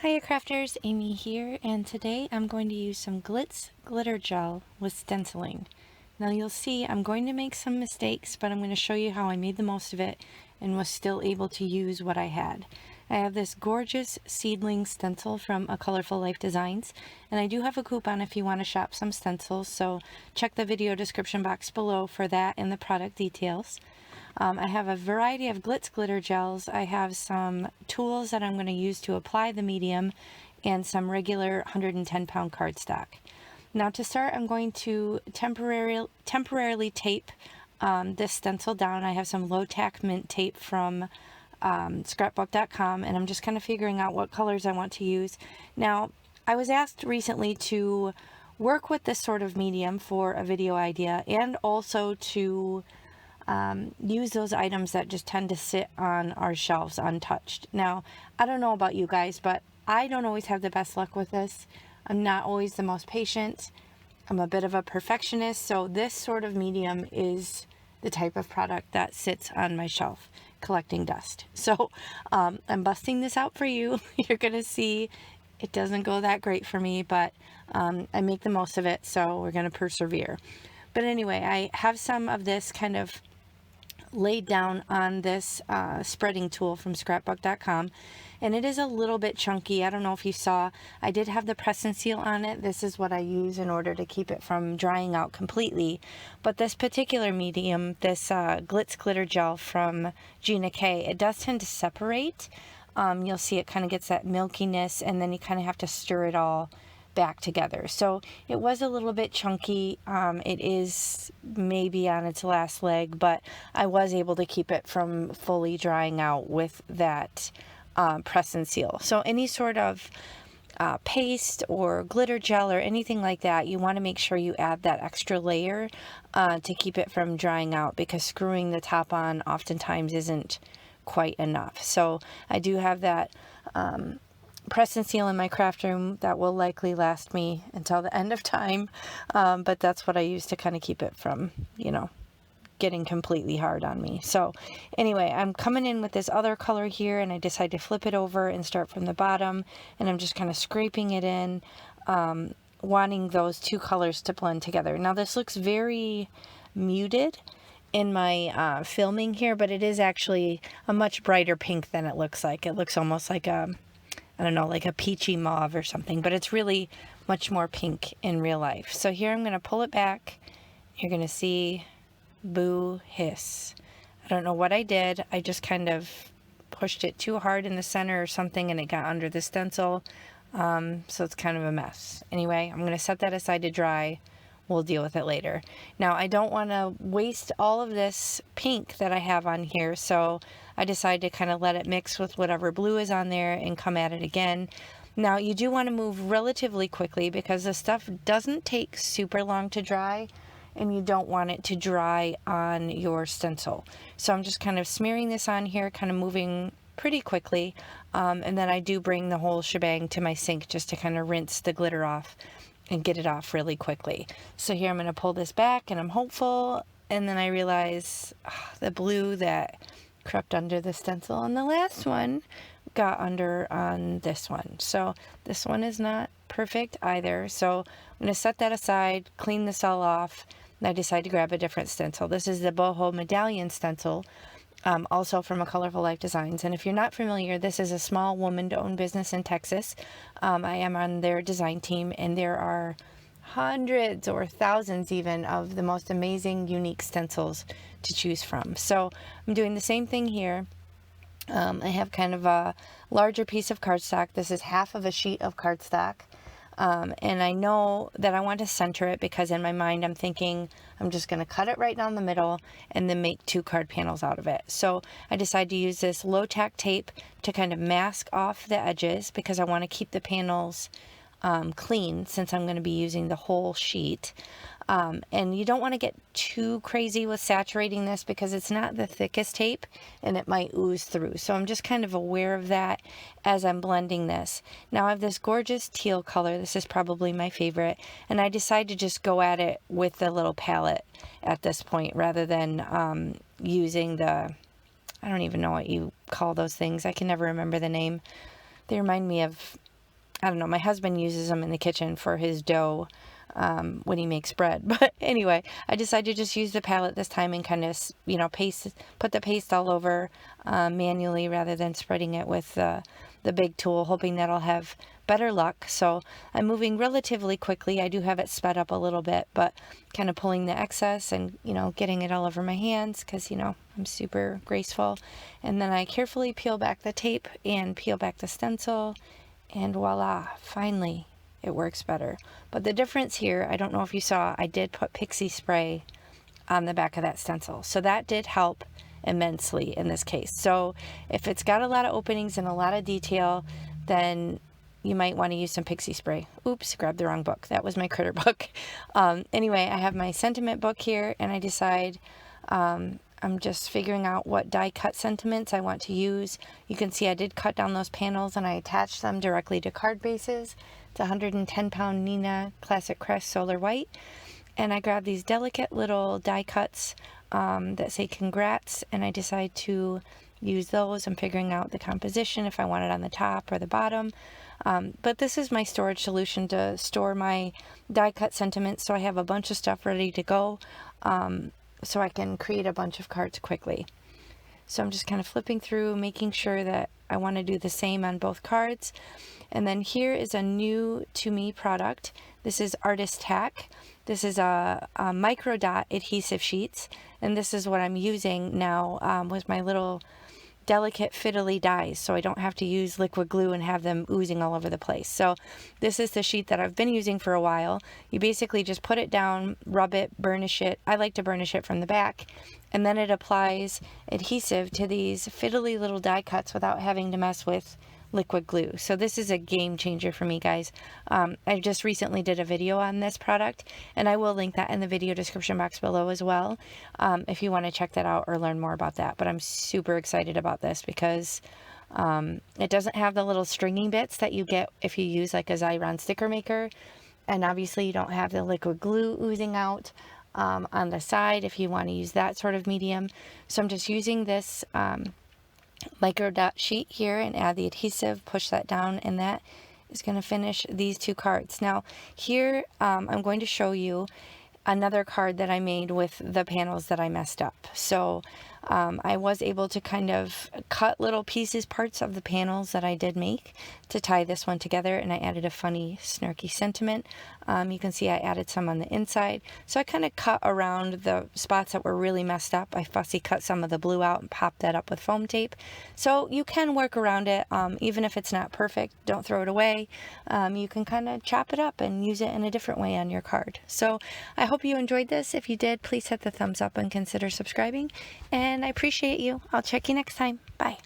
Hiya crafters, Amy here, and today I'm going to use some Glitz Glitter Gel with stenciling. Now you'll see I'm going to make some mistakes, but I'm going to show you how I made the most of it and was still able to use what I had. I have this gorgeous seedling stencil from A Colorful Life Designs, and I do have a coupon if you want to shop some stencils, so check the video description box below for that and the product details. I have a variety of Glitz Glitter Gels. I have some tools that I'm going to use to apply the medium and some regular 110-pound cardstock. Now to start, I'm going to temporarily tape this stencil down. I have some low-tack mint tape from scrapbook.com, and I'm just kind of figuring out what colors I want to use. Now, I was asked recently to work with this sort of medium for a video idea and also to use those items that just tend to sit on our shelves untouched. Now, I don't know about you guys, but I don't always have the best luck with this. I'm not always the most patient. I'm a bit of a perfectionist, so this sort of medium is the type of product that sits on my shelf collecting dust. So I'm busting this out for you. You're gonna see it doesn't go that great for me, but I make the most of it, so we're gonna persevere. But anyway, I have some of this kind of laid down on this spreading tool from scrapbook.com, and it is a little bit chunky. I don't know if you saw, I did have the press and seal on it. This is what I use in order to keep it from drying out completely. But this particular medium, this Glitz Glitter Gel from Gina K, it does tend to separate. You'll see it kind of gets that milkiness, and then you kind of have to stir it all back together. So it was a little bit chunky. It is maybe on its last leg, but I was able to keep it from fully drying out with that press and seal. So any sort of paste or glitter gel or anything like that, you want to make sure you add that extra layer to keep it from drying out, because screwing the top on oftentimes isn't quite enough. So I do have that press and seal in my craft room that will likely last me until the end of time, but that's what I use to kind of keep it from, you know, getting completely hard on me. So anyway, I'm coming in with this other color here, and I decide to flip it over and start from the bottom, and I'm just kind of scraping it in, wanting those two colors to blend together. Now this looks very muted in my filming here, but it is actually a much brighter pink than it looks like. It looks almost like a, I don't know, like a peachy mauve or something, but it's really much more pink in real life. So here I'm going to pull it back. You're going to see boo hiss. I don't know what I did. I just kind of pushed it too hard in the center or something, and it got under the stencil. So it's kind of a mess. Anyway, I'm going to set that aside to dry. We'll deal with it later. Now, I don't want to waste all of this pink that I have on here, so I decided to kind of let it mix with whatever blue is on there and come at it again. Now, you do want to move relatively quickly because the stuff doesn't take super long to dry, and you don't want it to dry on your stencil. So I'm just kind of smearing this on here, kind of moving pretty quickly, and then I do bring the whole shebang to my sink just to kind of rinse the glitter off and get it off really quickly. So here I'm going to pull this back, and I'm hopeful, and then I realize the blue that crept under the stencil on the last one got under on this one. So this one is not perfect either. So I'm going to set that aside, clean this all off, and I decide to grab a different stencil. This is the boho medallion stencil, also from A Colorful Life Designs. And if you're not familiar, this is a small woman-owned business in Texas. I am on their design team, and there are hundreds or thousands even of the most amazing, unique stencils to choose from. So I'm doing the same thing here. I have kind of a larger piece of cardstock. This is half of a sheet of cardstock. And I know that I want to center it because in my mind I'm thinking I'm just going to cut it right down the middle and then make two card panels out of it. So I decided to use this low tack tape to kind of mask off the edges because I want to keep the panels clean since I'm going to be using the whole sheet. And you don't want to get too crazy with saturating this because it's not the thickest tape and it might ooze through. So I'm just kind of aware of that as I'm blending this. Now I have this gorgeous teal color. This is probably my favorite. And I decided to just go at it with the little palette at this point rather than using the, I don't even know what you call those things. I can never remember the name. They remind me of I don't know, my husband uses them in the kitchen for his dough when he makes bread. But anyway, I decided to just use the palette this time and kind of, you know, put the paste all over manually rather than spreading it with the big tool, hoping that I'll have better luck. So I'm moving relatively quickly. I do have it sped up a little bit, but kind of pulling the excess and, you know, getting it all over my hands because, you know, I'm super graceful. And then I carefully peel back the tape and peel back the stencil, and voila, finally it works better. But the difference here, I don't know if you saw, I did put pixie spray on the back of that stencil. So that did help immensely in this case. So if it's got a lot of openings and a lot of detail, then you might want to use some pixie spray. Oops, grabbed the wrong book. That was my critter book. Anyway, I have my sentiment book here, and I decide I'm just figuring out what die cut sentiments I want to use. You can see I did cut down those panels and I attached them directly to card bases. It's 110 pound Nina Classic Crest Solar White. And I grabbed these delicate little die cuts that say congrats, and I decide to use those. I'm figuring out the composition, if I want it on the top or the bottom. But this is my storage solution to store my die cut sentiments, so I have a bunch of stuff ready to go, so I can create a bunch of cards quickly. So I'm just kind of flipping through, making sure that I want to do the same on both cards. And then here is a new to me product. This is Artist Tack. This is a micro dot adhesive sheets, and this is what I'm using now with my little delicate fiddly dies, so I don't have to use liquid glue and have them oozing all over the place. So this is the sheet that I've been using for a while. You basically just put it down, rub it, burnish it. I like to burnish it from the back, and then it applies adhesive to these fiddly little die cuts without having to mess with liquid glue. So this is a game changer for me, guys. I just recently did a video on this product, and I will link that in the video description box below as well, if you want to check that out or learn more about that. But I'm super excited about this because it doesn't have the little stringing bits that you get if you use like a Xyron sticker maker, and obviously you don't have the liquid glue oozing out on the side if you want to use that sort of medium. So I'm just using this micro dot sheet here and add the adhesive, push that down, and that is going to finish these two cards. Now here I'm going to show you another card that I made with the panels that I messed up. So I was able to kind of cut little pieces, parts of the panels that I did make to tie this one together, and I added a funny snarky sentiment. You can see I added some on the inside. So I kind of cut around the spots that were really messed up. I fussy cut some of the blue out and popped that up with foam tape. So you can work around it, even if it's not perfect. Don't throw it away. You can kind of chop it up and use it in a different way on your card. So I hope you enjoyed this. If you did, please hit the thumbs up and consider subscribing. And I appreciate you. I'll check you next time. Bye.